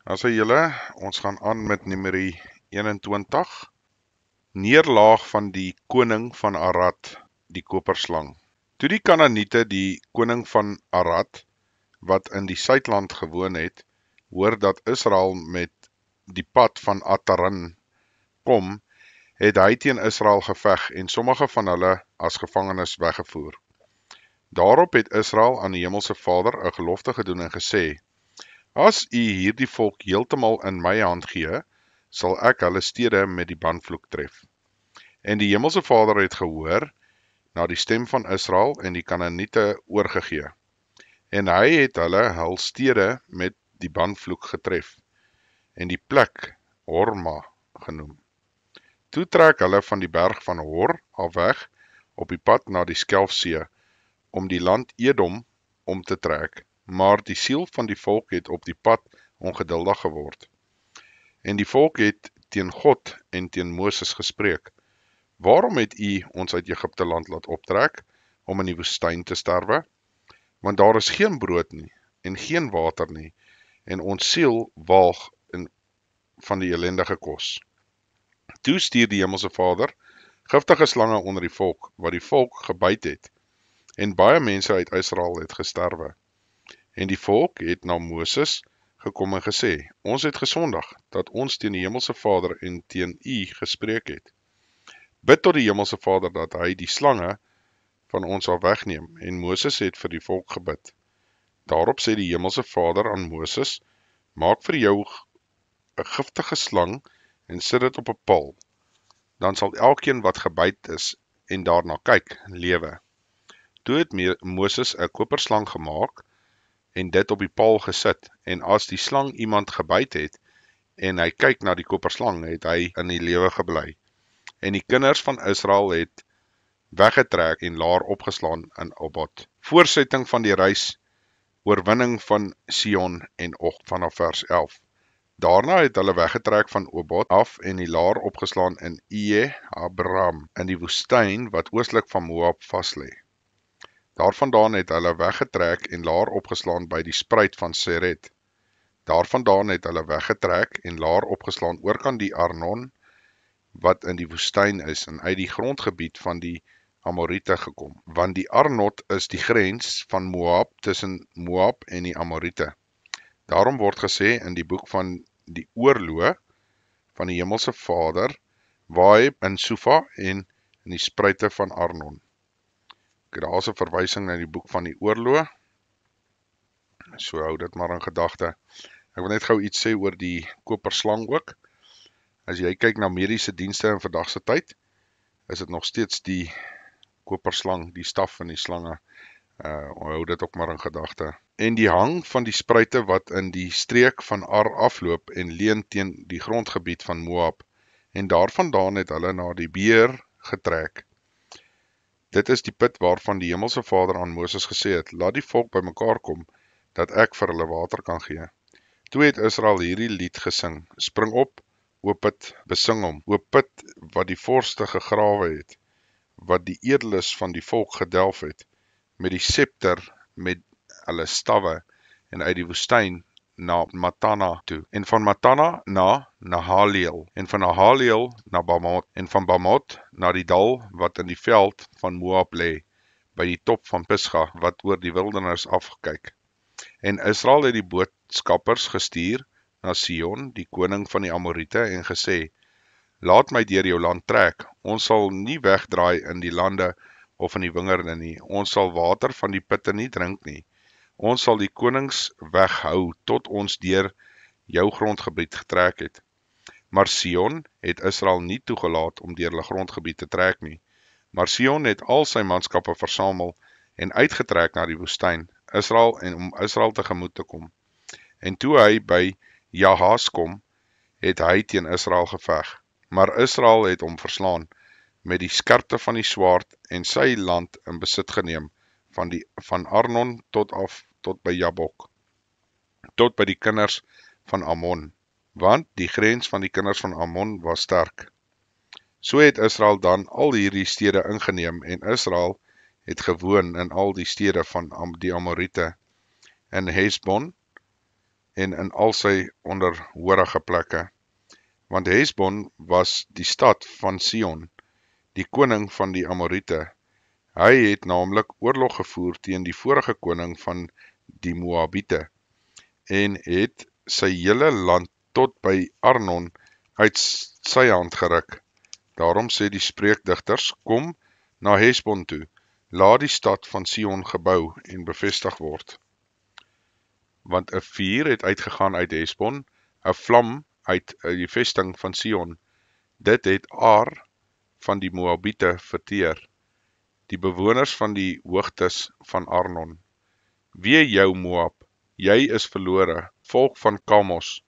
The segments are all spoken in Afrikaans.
Asse julle, ons gaan aan met Numeri 21, neerlaag van die koning van Arad, die koperslang. Toe die Kanaaniete die koning van Arad, wat in die Suidland gewoon het, hoor dat Israel met die pad van Ataran kom, het hy teen Israel geveg en sommige van hulle as gevangenes weggevoer. Daarop het Israel aan die Hemelse Vader 'n gelofte gedoen en gesê: As u hierdie volk heeltemal in my hand gee, sal ek hulle stede met die banvloek tref. En die Hemelse Vader het gehoor na die stem van Israel en die Kanaaniete oorgegee. En hy het hulle hul stede met die banvloek getref, en die plek Horma genoem. Toe trek hulle van die berg van Hor af weg op die pad na die Skelfsee, om die land Edom om te trek, maar die siel van die volk het op die pad ongeduldig geword. En die volk het teen God en teen Moses gespreek: Waarom het u ons uit Egipte land laat optrek, om in die woestyn te sterwe? Want daar is geen brood nie, en geen water nie, en ons siel walg van die ellendige kos. Toe stuur die Hemelse Vader giftige slange onder die volk, wat die volk gebyt het, en baie mense uit Israel het gesterwe. En die volk het na Moses gekom en gesê: Ons het gesondig, dat ons teen die Hemelse Vader en teen u gespreek het. Bid tot die Hemelse Vader dat hy die slange van ons sal wegneem. En Moses het vir die volk gebid. Daarop sê die Hemelse Vader aan Moses: Maak vir jou 'n giftige slang en sit dit op 'n paal. Dan sal elkeen wat gebyt is en daarna kyk, lewe. Toe het Moses 'n koperslang gemaak en dit op die paal gesit, en as die slang iemand gebyt het, en hy kyk na die koperslang, het hy in die lewe gebly. En die kinders van Israel het weggetrek en laar opgeslaan in Obot. Voorsetting van die reis, oorwinning van Sion en Og vanaf vers 11. Daarna het hulle weggetrek van Obot af en die laar opgeslaan in Iye-Abram, in die woestyn wat oostlik van Moab vaslê. Daarvandaan het hulle weggetrek en laar opgeslaan by die spruit van Seret. Daarvandaan het hulle weggetrek en laar opgeslaan oorkant die Arnon, wat in die woestyn is, en uit die grondgebied van die Amorite gekom. Want die Arnot is die grens van Moab tussen Moab en die Amorite. Daarom word gesê in die boek van die oorloë van die Hemelse Vader, waai in Sufa en in die spruite van Arnon. Daar is 'n verwysing na die boek van die oorloë. So hou dit maar in gedagte. Ek wil net gou iets sê oor die koperslang ook. As jy kyk na mediese dienste in vandag se tyd, is dit nog steeds die koperslang, die staf van die slange. Hou dit ook maar in gedagte. En die hang van die spruite wat in die streek van Ar afloop en leun teen die grondgebied van Moab, en daarvandaan het hulle na die Beer getrek. Dit is die put waarvan die Hemelse Vader aan Moses gesê het: Laat die volk bymekaar kom, dat ek vir hulle water kan gee. Toe het Israel hierdie lied gesing: Spring op, o put, besing hom, o put wat die vorste gegrawe het, wat die edeles van die volk gedelf het, met die scepter, met hulle stawwe, en uit die woestyn na Matana toe, en van Matana na Nahaleel, en van Nahaleel na Bamot, en van Bamot na die dal wat in die veld van Moab lê, by die top van Pisga, wat oor die wildernis afgekyk. En Israel het die boodskappers gestuur na Sion, die koning van die Amorite, en gesê: Laat my deur jou land trek, ons sal nie wegdraai in die lande of in die wingerde nie, ons sal water van die putte nie drink nie, ons sal die konings weghou, tot ons deur jou grondgebied getrek het. Maar Sion het Israel nie toegelaat om deur hulle grondgebied te trek nie, maar Sion het al sy manskappe versamel en uitgetrek na die woestyn, om Israel tegemoet te kom. En toe hy by Jahas kom, het hy teen Israel geveg, maar Israel het hom verslaan met die skerpte van die swaard en sy land in besit geneem, van Arnon tot by Jabok, tot by die kinders van Ammon, want die grens van die kinders van Ammon was sterk. So het Israel dan al hierdie stede ingeneem, en Israel het gewoon in al die stede van die Amorite, in Hesbon, en in al sy onderhorige plekke, want Hesbon was die stad van Sion, die koning van die Amorite. Hy het naamlik oorlog gevoer teen die vorige koning van die Moabite, en het sy hele land tot by Arnon uit sy hand geruk. Daarom sê die spreekdigters, kom na Hesbon toe, laat die stad van Sion gebou en bevestig word. Want 'n vuur het uitgegaan uit Hesbon, 'n vlam uit die vesting van Sion. Dit het Ar van die Moabite verteer, die bewoners van die hoogtes van Arnon. Wee jou Moab, jy is verlore, volk van Kamos.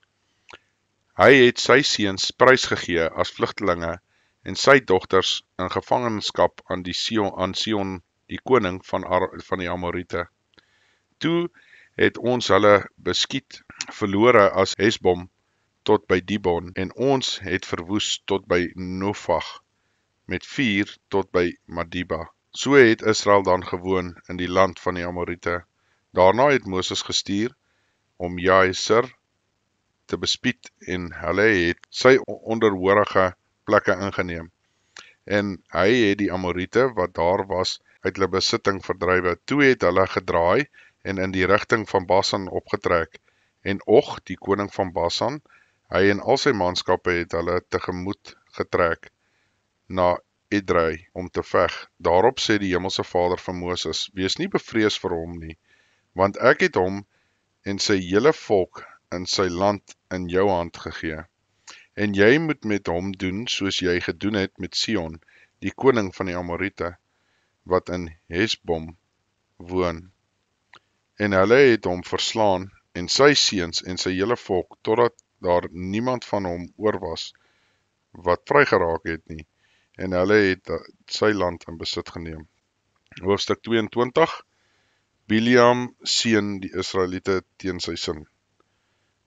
Hy het sy seuns prysgegee as vlugtelinge en sy dogters in gevangenskap aan Sion, die koning van die Amorite. Toe het ons hulle beskiet, verlore as Hesbom tot by Dibon, en ons het verwoes tot by Nofag, met vuur tot by Madiba. So het Israel dan gewoon in die land van die Amorite. Daarna het Moses gestuur om Jaeser te bespied en hulle het sy onderhorige plekke ingeneem. En hy het die Amorite wat daar was uit hulle besitting verdrywe. Toe het hulle gedraai en in die rigting van Basan opgetrek. En Og, die koning van Basan, hy en al sy manskappe het hulle tegemoet getrek na Edrei om te veg. Daarop sê die Hemelse Vader van Moses, wees nie bevrees vir hom nie, want ek het hom en sy hele volk in sy land in jou hand gegee. En jy moet met hom doen soos jy gedoen het met Sion, die koning van die Amorite, wat in Hesbom woon. En hulle het hom verslaan en sy seuns en sy hele volk, totdat daar niemand van hom oor was, wat vrygeraak het nie, en hulle het sy land in besit geneem. Hoofstuk 22, Bileam seën die Israeliete teen sy sin.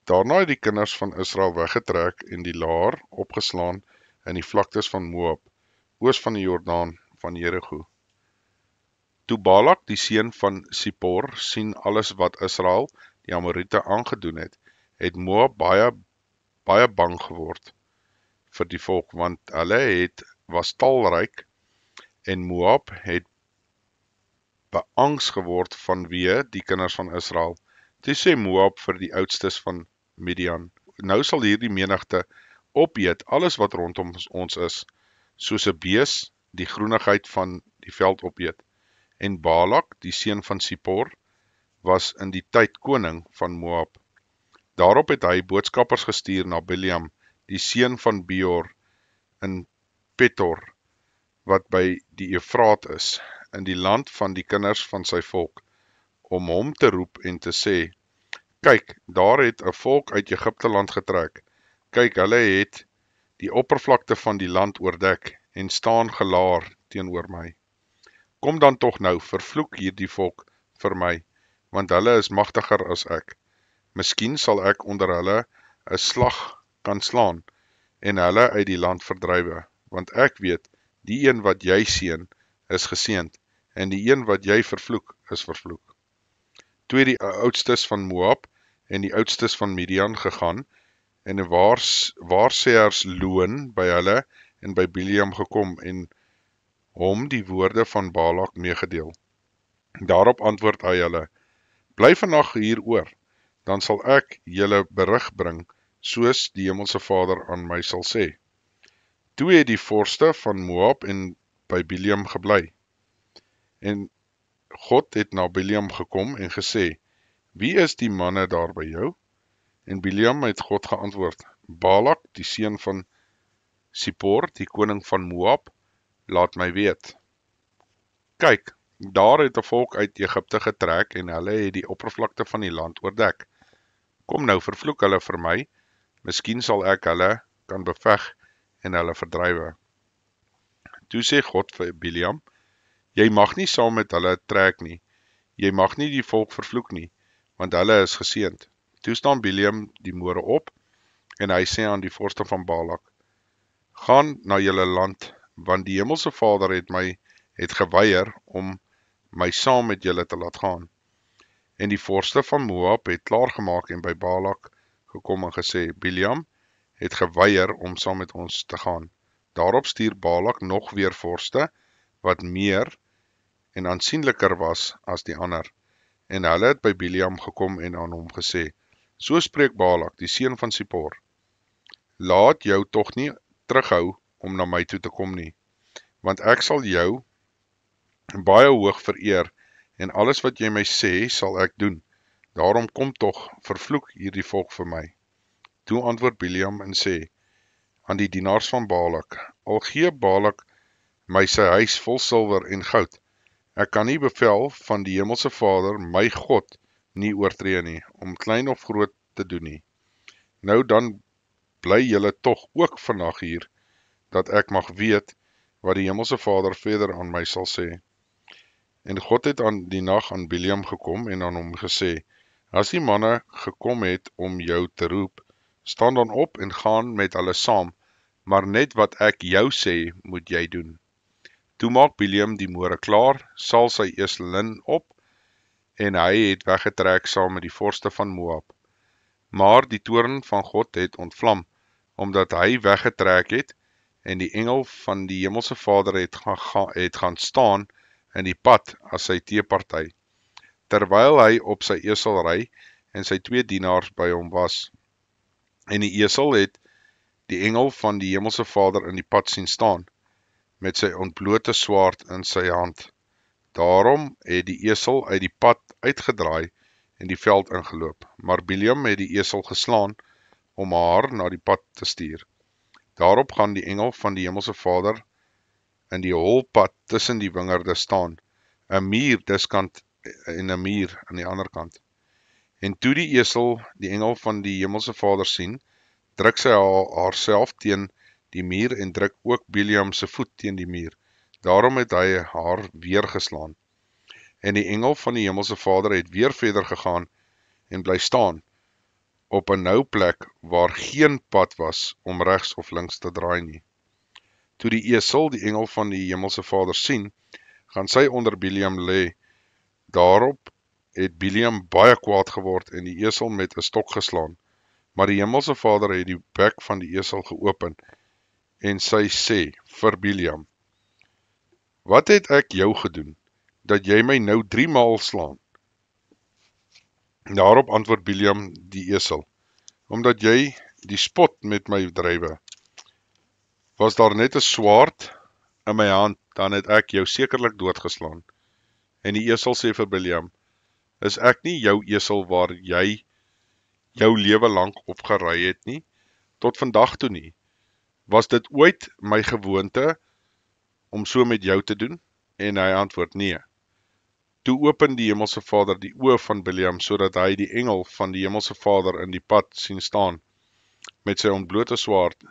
Daarna het die kinders van Israel weggetrek en die laar opgeslaan in die vlaktes van Moab, oos van die Jordaan van Jerigo. Toe Balak, die seun van Sippor, sien alles wat Israel, die Amorite, aangedoen het, het Moab baie bang geword vir die volk, want hulle was talryk en Moab het beangs geword vanweë die kinders van Israel. Toe sê Moab vir die oudstes van Midian, nou sal hierdie menigte opeet alles wat rondom ons is, soos 'n bees die groenigheid van die veld opeet. En Balak, die seun van Sippor, was in die tyd koning van Moab. Daarop het hy boodskappers gestuur na Bileam, die seun van Beor, in Petor, wat by die Eufraat is, in die land van die kinders van sy volk, om hom te roep en te sê, kyk, daar het 'n volk uit Egipte land getrek. Kyk, hulle het die oppervlakte van die land oordek en staan gelaar teenoor my. Kom dan tog nou, vervloek hierdie volk vir my, want hulle is magtiger as ek. Miskien sal ek onder hulle 'n slag kan slaan en hulle uit die land verdrywe, want ek weet, die een wat jy seën is geseënd, en die een wat jy vervloek is vervloek. Toe het die oudstes van Moab en die oudstes van Midian gegaan, en 'n waarsêers loon by hulle en by Bileam gekom en hom die woorde van Balak meegedeel. Daarop antwoord hy hulle, bly vannag hier oor, dan sal ek julle berig bring, soos die Hemelse Vader aan my sal sê. Toe het die vorste van Moab en by Bileam gebly. En God het na Bileam gekom en gesê, wie is die manne daar by jou? En Bileam het God geantwoord, Balak, die seun van Sippor, die koning van Moab, laat my weet. Kyk, daar het 'n volk uit Egipte getrek en hulle het die oppervlakte van die land oordek. Kom nou, vervloek hulle vir my, miskien sal ek hulle kan beveg en hulle verdrywe. Toe sê God vir Bileam, jy mag nie saam met hulle trek nie, jy mag nie die volk vervloek nie, want hulle is geseënd. Toe staan Bileam die môre op, en hy sê aan die vorste van Balak, gaan na julle land, want die Hemelse Vader het geweier om my saam met julle te laat gaan. En die vorste van Moab het klaargemaak en by Balak gekom en gesê, Bileam het geweier om saam met ons te gaan. Daarop stuur Balak nog weer vorste, wat meer en aansienliker was as die ander. En hulle het by Bileam gekom en aan hom gesê, so spreek Balak, die seun van Sipor, laat jou tog nie terughou om na my toe te kom nie, want ek sal jou baie hoog vereer, en alles wat jy my sê, sal ek doen. Daarom kom tog, vervloek hierdie volk vir my. Toe antwoord Bileam en sê, aan die dienaars van Balak, al gee Balak my sy huis vol silwer en goud, ek kan nie bevel van die hemelse Vader, my God, nie oortree nie, om klein of groot te doen nie. Nou dan bly julle tog ook vandag hier, dat ek mag weet, wat die hemelse Vader verder aan my sal sê. En God het aan die nag aan Bileam gekom en aan hom gesê, as die manne gekom het om jou te roep, staan dan op en gaan met hulle saam, maar net wat ek jou sê, moet jy doen. Toe maak Bileam die môre klaar, sal sy eselin op, en hy het weggetrek saam met die vorste van Moab. Maar die toorn van God het ontvlam, omdat hy weggetrek het, en die engel van die hemelse Vader het gaan staan in die pad as sy teeparty, terwyl hy op sy esel ry, en sy 2 dienaars by hom was. En die esel het die engel van die hemelse Vader in die pad sien staan, met sy ontblote swaard in sy hand. Daarom het die esel uit die pad uitgedraai en die veld ingeloop, maar Bileam het die esel geslaan om haar na die pad te stuur. Daarop gaan die engel van die hemelse Vader in die holpad tussen die wingerde staan, 'n muur diskant en 'n muur aan die ander kant. En toe die esel die engel van die hemelse Vader sien, druk sy haarself teen die muur en druk ook Bileam se voet teen die muur. Daarom het hy haar weer geslaan. En die engel van die hemelse Vader het weer verder gegaan en bly staan op 'n nou plek waar geen pad was om regs of links te draai nie. Toe die esel die engel van die hemelse Vader sien, gaan sy onder Bileam lê. Daarop het Bileam baie kwaad geword en die esel met 'n stok geslaan. Maar die hemelse Vader het die bek van die esel geopen en sy sê vir Bileam, wat het ek jou gedoen, dat jy my nou 3 maal slaan? Daarop antwoord Bileam die esel, omdat jy die spot met my drywe. Was daar net 'n swaard in my hand, dan het ek jou sekerlik doodgeslaan. En die esel sê vir Bileam, is ek nie jou esel waar jy jou lewe lank op gery het nie, tot vandag toe nie? Was dit ooit my gewoonte om so met jou te doen? En hy antwoord nee. Toe open die hemelse Vader die oë van Bileam, sodat hy die engel van die hemelse Vader in die pad sien staan, met sy ontblote swaard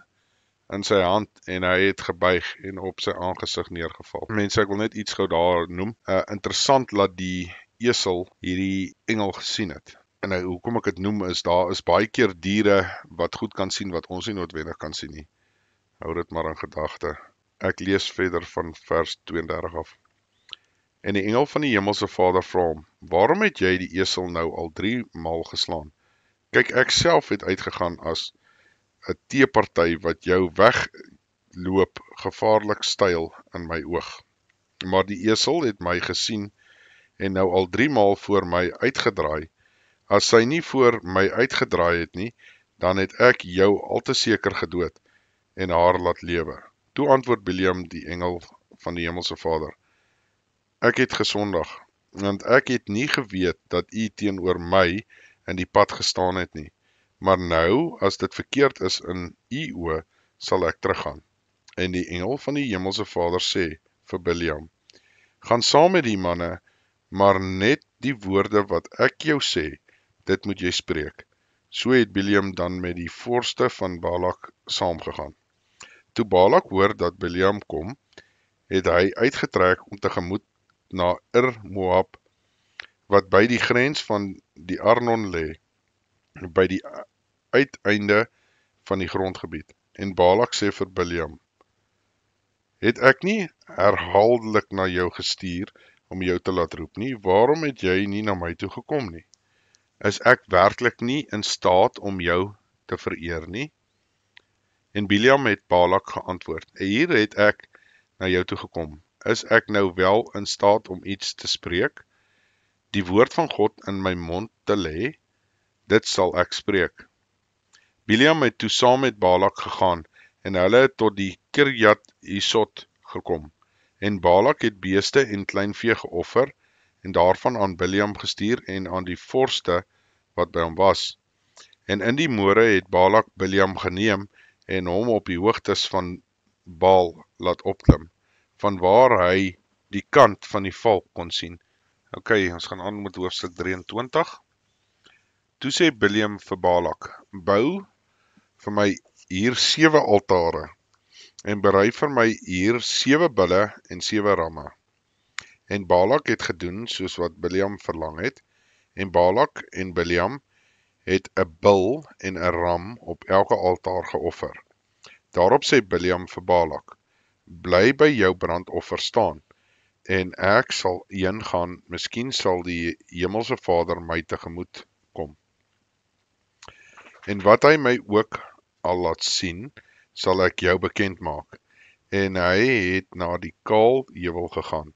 in sy hand, en hy het gebuig en op sy aangesig neergeval. Mense, ek wil net iets gou daar noem. Interessant dat die esel hierdie engel gesien het. En hoekom ek dit noem is, daar is baie keer diere wat goed kan sien, wat ons nie noodwendig kan sien nie. Hou dit maar in gedagte. Ek lees verder van vers 32 af. En die engel van die hemelse Vader vra hom, waarom het jy die esel nou al 3 maal geslaan? Kyk, ek self het uitgegaan as 'n teeparty wat jou wegloop gevaarlik styl in my oog. Maar die esel het my gesien en nou al 3 maal voor my uitgedraai. As sy nie voor my uitgedraai het nie, dan het ek jou al te seker gedood en haar laat lewe. Toe antwoord Bileam die engel van die hemelse Vader, ek het gesondig, want ek het nie geweet dat u teenoor my in die pad gestaan het nie. Maar nou, as dit verkeerd is in u oë, sal ek teruggaan. En die engel van die hemelse Vader sê vir Bileam, gaan saam met die manne, maar net die woorde wat ek jou sê, dit moet jy spreek. So het Bileam dan met die vorste van Balak saamgegaan. Toe Balak hoor dat Bileam kom, het hy uitgetrek om tegemoet na Moab, wat by die grens van die Arnon lê, by die uiteinde van die grondgebied. En Balak sê vir Bileam, het ek nie herhaaldelik na jou gestuur, om jou te laat roep nie, waarom het jy nie na my toe gekom nie? Is ek werklik nie in staat om jou te vereer nie? En Bileam het Balak geantwoord, hier het ek na jou toe gekom. Is ek nou wel in staat om iets te spreek? Die woord van God in my mond te lê, dit sal ek spreek. Bileam het toe saam met Balak gegaan, en hulle het tot die Kirjat Hizot gekom. En Balak het beeste en kleinvee geoffer, en daarvan aan Bileam gestuur, en aan die vorste wat by hom was. En in die môre het Balak Bileam geneem, en hom op die hoogtes van Baal laat opklim, van waar hy die kant van die volk kon sien. Ok, ons gaan aan met hoofstuk 23. Toe sê Bileam vir Balak, bou vir my hier 7 altare, en berei vir my hier 7 bulle en 7 ramme. En Balak het gedoen soos wat Bileam verlang het, en Balak en Bileam het 'n bul en 'n ram op elke altaar geoffer. Daarop sê Bileam vir Balak, bly by jou brandoffer staan, en ek sal heen gaan, miskien sal die Hemelse Vader my tegemoet kom. En wat hy my ook al laat sien, sal ek jou bekend maak. En hy het na die Kaal heuwel gegaan.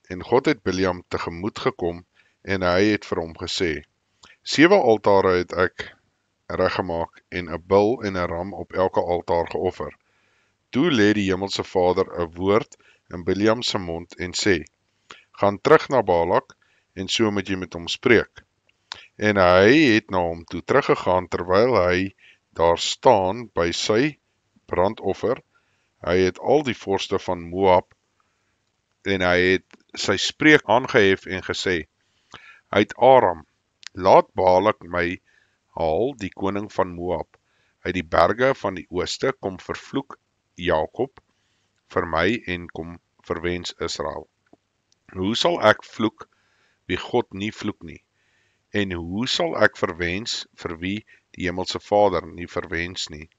En God het Bileam tegemoet gekom, en hy het vir hom gesê, 7 altare het ek reggemaak, en 'n bul en 'n ram op elke altaar geoffer. Toe lê die Hemelse Vader 'n woord in Bileam se mond en sê, gaan terug na Balak, en so moet jy met hom spreek. En hy het na hom toe teruggegaan, terwyl hy daar staan by sy brandoffer. Hy het al die vorste van Moab, en hy het sy spreek aangehef en gesê, uit Aram, laat Balak my haal, die koning van Moab, uit die berge van die ooste, kom vervloek Jakob vir my en kom verwens Israel. Hoe sal ek vloek wie God nie vloek nie? En hoe sal ek verwens vir wie die Hemelse Vader nie verwens nie?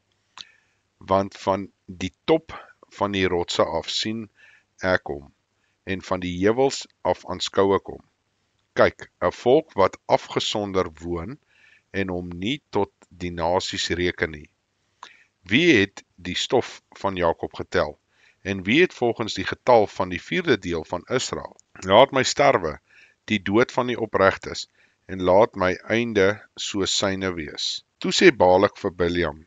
Want van die top van die rotse af sien ek hom, en van die heuwels af aanskou ek hom. Kyk, 'n volk wat afgesonder woon, en hom nie tot die nasies reken nie. Wie het die stof van Jakob getel? En wie het volgens die getal van die 4de deel van Israel? Laat my sterwe, die dood van die opregtes, en laat my einde soos syne wees. Toe sê Balak vir Bileam,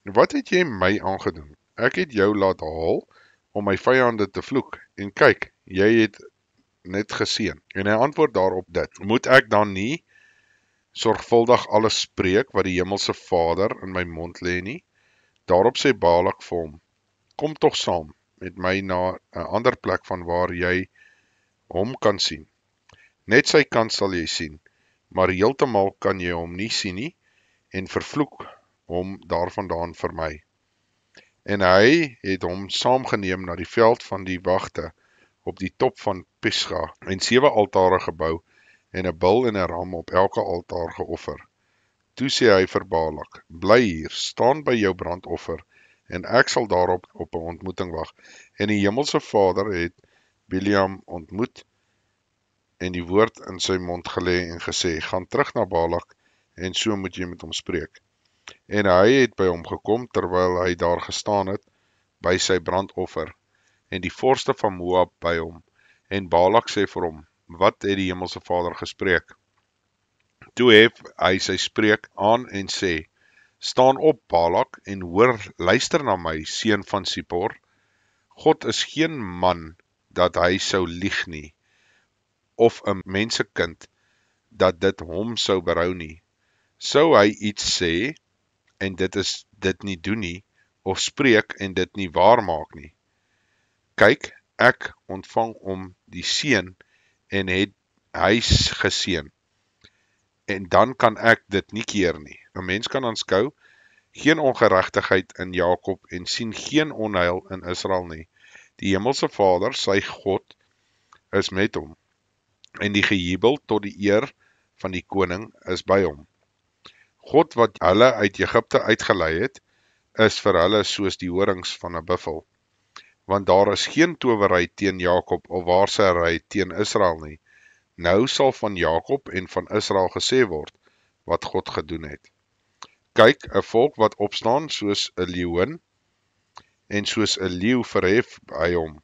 wat het jy my aangedoen? Ek het jou laat haal om my vyande te vloek, en kyk, jy het net geseën. En hy antwoord daarop dit, moet ek dan nie sorgvuldig alles spreek wat die Hemelse Vader in my mond lê nie? Daarop sê Balak vir hom, kom tog saam met my na 'n ander plek van waar jy hom kan sien. Net sy kant sal jy sien, maar heeltemal kan jy hom nie sien nie, en vervloek hom daarvandaan vir my. En hy het hom saamgeneem na die veld van die wagte op die top van Pisga, en 7 altare gebou, en 'n bul en 'n ram op elke altaar geoffer. Toe sê hy vir Balak, bly hier, staan by jou brandoffer, en ek sal daarop op 'n ontmoeting wag. En die Hemelse Vader het Bileam ontmoet, en die woord in sy mond gelê en gesê, gaan terug na Balak, en so moet jy met hom spreek. En hy het by hom gekom, terwyl hy daar gestaan het, by sy brandoffer, en die vorste van Moab by hom. En Balak sê vir hom, wat het die Hemelse Vader gespreek? Toe hef hy sy spreek aan en sê, staan op Balak, en hoor, luister na my, seun van Sipor. God is geen man, dat hy sou lieg nie, of 'n mensekind, dat dit hom sou berou nie. Sou hy iets sê, en dit nie doen nie, of spreek, en dit nie waar maak nie. Kyk, ek ontvang om die seën, en het hy geseën, en dan kan ek dit nie keer nie. 'n Mens kan aanskou, geen ongeregtigheid in Jakob, en sien geen onheil in Israel nie. Die Hemelse Vader, sy God, is met hom, en die gejubel tot die eer van die koning is by hom. God wat hulle uit Egipte uitgelei het, is vir hulle soos die horings van 'n buffel. want daar is geen towery teen Jakob of waarsêry teen Israel nie. Nou sal van Jakob en van Israel gesê word wat God gedoen het. Kyk, 'n volk wat opstaan soos 'n leeuwin en soos 'n leeu verhef hy hom.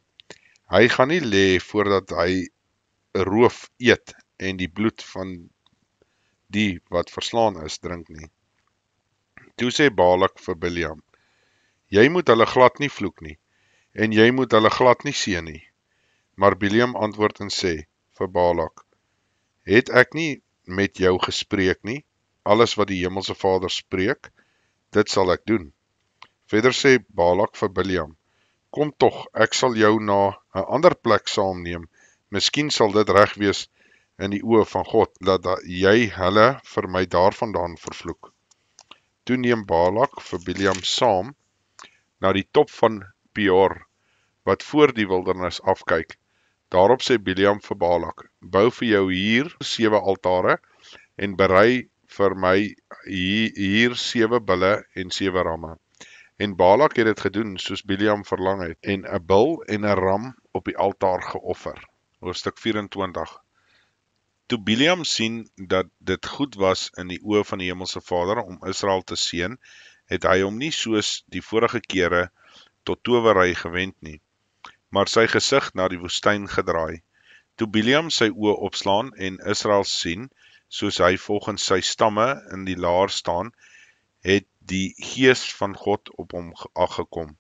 Hy gaan nie lê voordat hy 'n roof eet en die bloed van die wat verslaan is drink nie. Toe sê Balak vir Biljam: Jy moet hulle glad nie vloek nie, en jy moet hulle glad nie seën nie. Maar Biljam antwoord en sê vir Balak: Het ek nie met jou gespreek nie? Alles wat die Hemelse Vader spreek, dit sal ek doen. Verder sê Balak vir Biljam: Kom tog, ek sal jou na 'n ander plek saamneem. Miskien sal dit reg wees in die oë van God, dat jy hulle vir my daarvandaan vervloek. Toe neem Balak vir Biljam saam na die top van Peor, wat voor die wildernis afkyk. Daarop sê Biljam vir Balak: Bou vir jou hier 7 altare en berei vir my hier 7 bulle en 7 ramme. En Balak het dit gedoen soos Biljam verlang het, en 'n bul en 'n ram op die altaar geoffer. Hoofstuk 24. Toe Biljam sien dat dit goed was in die oë van die Hemelse Vader om Israel te seën, het hy hom nie soos die vorige kere tot towery gewend nie, maar sy gesig na die woestyn gedraai. Toe Biljam sy oë opslaan en Israel sien, soos hy volgens sy stamme in die laar staan, het die gees van God op hom gekom.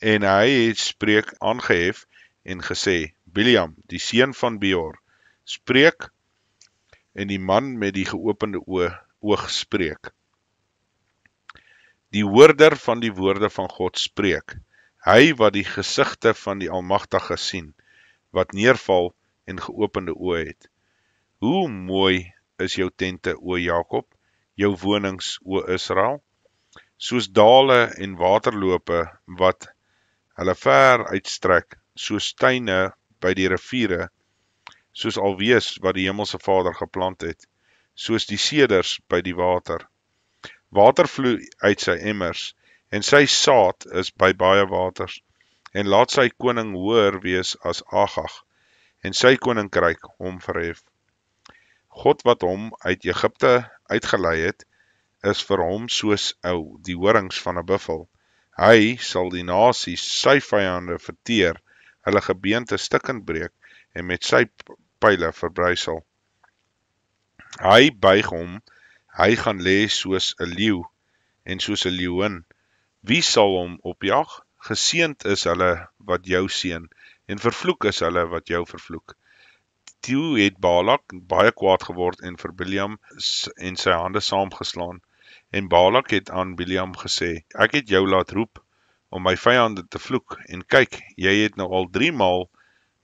En hy het spreek aangehef en gesê: Biljam, die seun van Beor, spreek, en die man met die geopende oog spreek. Die hoorder van die woorde van God spreek, hy wat die gesigte van die Almagtige sien, wat neerval en geopende oë het. Hoe mooi is jou tente, o Jakob, jou wonings, o Israel, soos dale en waterlope wat hulle ver uitstrek, soos tuine by die riviere, soos alwees wat die Hemelse Vader geplant het, soos die seders by die water. Water vloei uit sy emmers, en sy saad is by baie waters, en laat sy koning hoër wees as Agag, en sy koninkryk hom verhef. God wat hom uit Egipte uitgelei het, is vir hom soos die horings van 'n buffel. Hy sal die nasies, sy vyande verteer, hulle gebeente stukkend breek en met sy pyle verbrysel. Hy buig hom, hy gaan lê soos 'n leeu en soos 'n leeuwin. Wie sal hom opjag? Geseënd is hulle wat jou seën, en vervloek is hulle wat jou vervloek. Toe het Balak baie kwaad geword en vir Biljam en sy hande saamgeslaan. En Balak het aan Biljam gesê: Ek het jou laat roep om my vyande te vloek, en kyk, jy het nou al 3 maal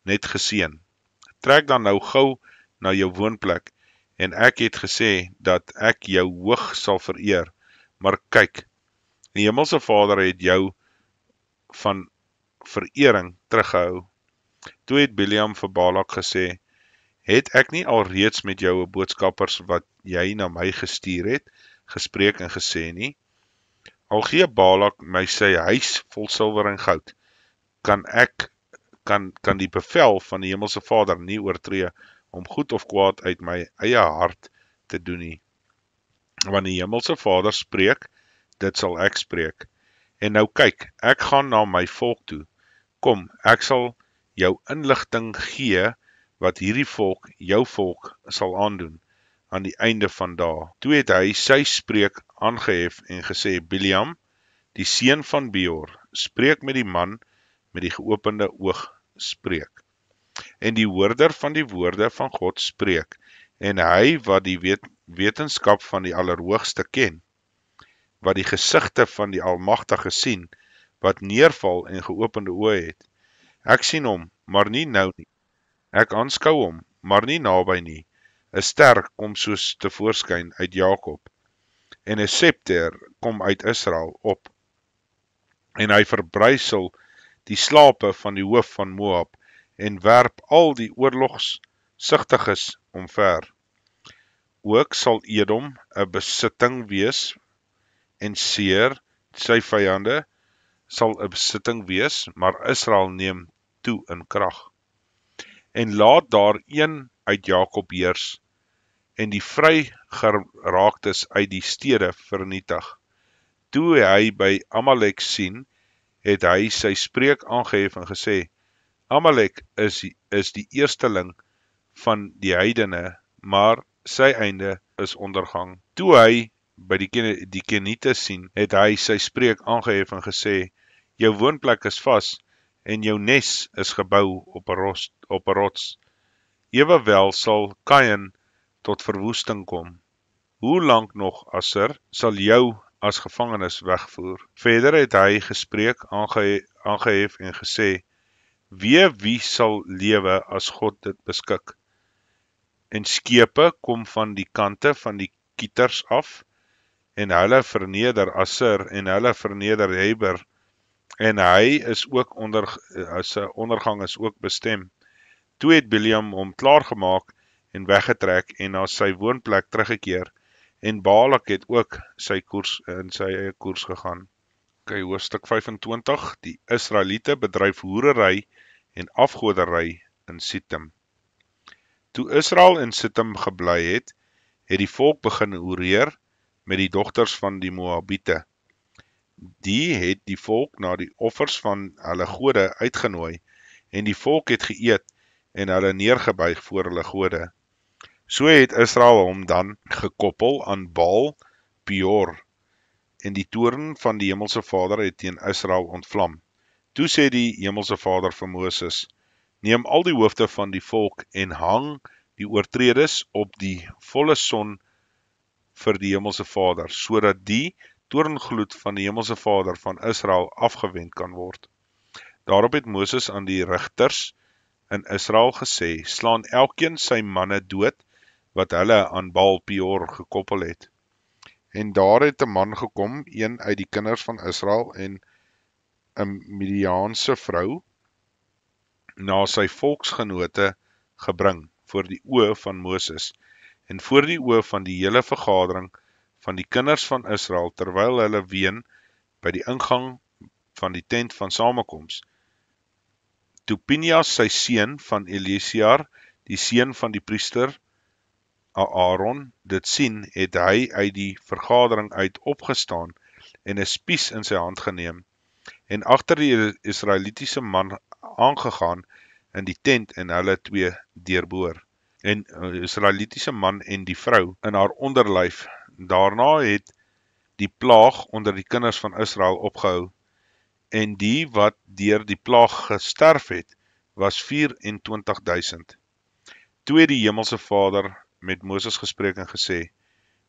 net geseën. Trek dan nou gou na jou woonplek, en ek het gesê dat ek jou hoog sal vereer, maar kyk, die Hemelse Vader het jou van verering teruggehou. Toe het Biljam vir Balak gesê: Het ek nie alreeds met jou 'n boodskappers wat jy na my gestuur het, gespreek en gesê nie? Al gee Balak my sy huis vol silwer en goud, kan die bevel van die Hemelse Vader nie oortree om goed of kwaad uit my eie hart te doen nie. Want die Hemelse Vader spreek, dit sal ek spreek. En nou kyk, ek gaan na my volk toe. Kom, ek sal jou inligting gee wat hierdie volk, jou volk, sal aandoen aan die einde van dae. Toe het hy sy spreek aangehef en gesê: Biljam, die seun van Beor, spreek met die man met die geopende oog spreek. En die hoorder van die woorde van God spreek, en hy wat die wetenskap van die Allerhoogste ken, wat die gesigte van die Almagtige sien, wat neerval en geopende oë het. Ek sien hom, maar nie nou nie. Ek aanskou hom, maar nie naby nie. 'n ster kom soos tevoorskyn uit Jakob, en 'n scepter kom uit Israel op. En hy verbrysel die slape van die hoof van Moab, en werp al die oorlogsigtiges omver. Ook sal Edom 'n besitting wees, en Seir, sy vyande, sal 'n besitting wees, maar Israel neem toe in krag. En laat daar een uit Jakob heers, en die vrygeraaktes uit die stede vernietig. Toe hy by Amalek sien, het hy sy spreek aangehef en gesê, Amalek is die eersteling van die heidene, maar sy einde is ondergang. Toe hy by die Keniete sien, het hy sy spreek aangehef en gesê, jou woonplek is vas, en jou nes is gebou op 'n rots. Ewewel sal Kain tot verwoesting kom. Hoe lank nog, Assur, sal jou as gevangenes wegvoer? Verder het hy gespreek aangehef en gesê, wie sal lewe as God dit beskik? En skepe kom van die kante van die kieters af, en hulle verneder Assur, en hulle verneder Heber, en hy is ook sy ondergang is ook bestem. Toe het Bileam hom klaargemaak en weggetrek en na sy woonplek teruggekeer, en Balak het ook sy eie koers gegaan. Hoofstuk 25, die Israeliete bedryf hoerery en afgodery in Sittim. Toe Israel in Sittim gebly het, het die volk begin hoereer met die dogters van die Moabiete. Die het die volk na die offers van hulle gode uitgenooi, en die volk het geëet en hulle neergebuig voor hulle gode. So het Israel hom dan gekoppel aan Baal Peor, en die toorn van die Hemelse Vader het teen Israel ontvlam. Toe sê die Hemelse Vader vir Moses, neem al die hoofde van die volk en hang die oortredes op die volle son vir die Hemelse Vader, sodat die toorngloed van die Hemelse Vader van Israel afgewend kan word. Daarop het Moses aan die rigters in Israel gesê, slaan elkeen sy manne dood, wat hulle aan Baal Peor gekoppel het. En daar het 'n man gekom, een uit die kinders van Israel, en 'n Midiaanse vrou, na sy volksgenote gebring, voor die oë van Moses, en voor die oë van die hele vergadering van die kinders van Israel, terwyl hulle ween by die ingang van die tent van samekoms. Toe Pinias sy seun van Eleazar, die seun van die priester Aaron, dit sien, het hy uit die vergadering uit opgestaan en 'n spies in sy hand geneem, en agter die Israelitiese man aangegaan in die tent en hulle twee deurboor, en die Israelitiese man en die vrou in haar onderlyf. Daarna het die plaag onder die kinders van Israel opgehou, en die wat deur die plaag gesterf het, was 24,000. Toe het die Hemelse Vader met Moses gespreek en gesê,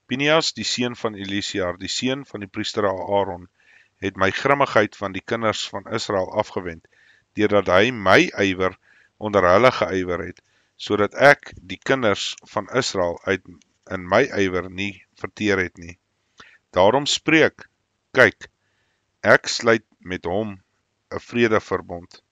Pinias, die seun van Eleazar, die seun van die priester Aaron, het my grimmigheid van die kinders van Israel afgewend, deurdat hy my ywer onder hulle geywer het, sodat ek die kinders van Israel in my ywer nie verteer het nie. Daarom spreek, kyk, ek sluit met hom 'n vredeverbond,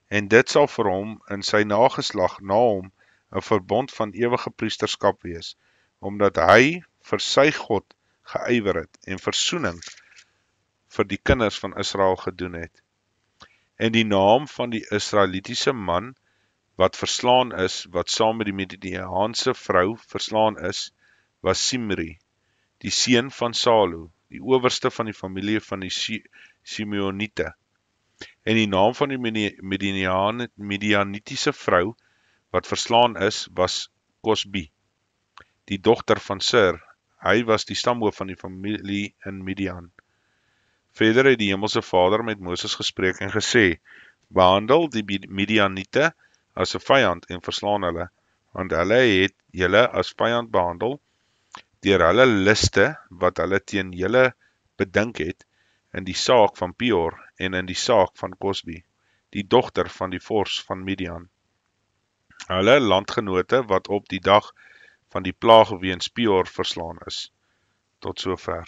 en dit sal vir hom en sy nageslag na hom 'n verbond van ewige priesterskap wees, omdat hy vir sy God geywer het en versoening vir die kinders van Israel gedoen het. En die naam van die Israelitiese man wat verslaan is, wat saam met die Midiaanse vrou verslaan is, was Simri, die seun van Salu, die owerste van die familie van die Simeoniete. En die naam van die Midianitiese vrou wat verslaan is, was Cosbi, die dogter van Sur. Hy was die stamhoof van die familie in Midian. Verder het die Hemelse Vader met Moses gespreek en gesê, behandel die Midianiete as 'n vyand en verslaan hulle, want hulle het julle as vyand behandel, deur hulle liste wat hulle teen julle bedink het, in die saak van Peor en in die saak van Cosbi, die dogter van die vors van Midian. Hulle landgenote wat op die dag van die plaag weens Peor verslaan is. Tot sover.